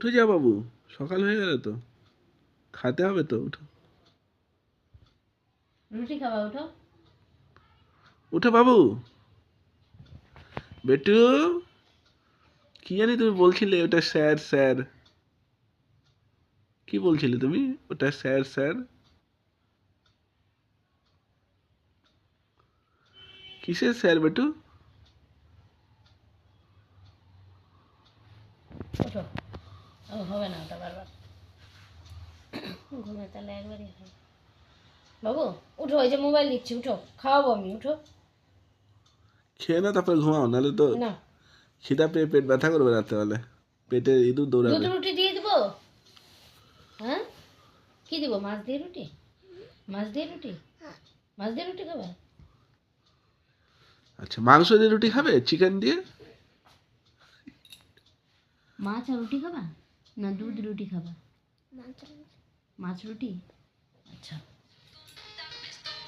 উঠে যা বাবু, সকাল হয়ে গেল তো, খেতে হবে তো, উঠো। রুটি খাবা, উঠো। উঠো বাবু। বেটু, কি জানি তুমি বলছিলে ওটা স্যার স্যার, কি বলছিলে তুমি ওটা স্যার স্যার? কিসের স্যার বেটু? উঠো। ও হবে না ওটা বারবার ঘুমে, তাহলে একবারই হয়। বাবু উঠো, ওই যে মোবাইল দিচ্ছি, উঠো, খাওয়াবো আমি, উঠো। খেয়ে না তারপরে ঘুমাও, নাহলে তো না, খিদা পেয়ে পেট ব্যথা করবে রাত্রেবেলা, পেটে ইঁদুর দুধ দৌড়াবে। রুটি দিয়ে দেবো? হ্যাঁ, কি দেবো? মাছ দিয়ে রুটি? মাছ দিয়ে রুটি? মাছ দিয়ে রুটি খাবে? আচ্ছা, মাংস দিয়ে রুটি খাবে, চিকেন দিয়ে? মাছ আর রুটি খাবা না দুধ রুটি খাবা? মাছ রুটি। আচ্ছা।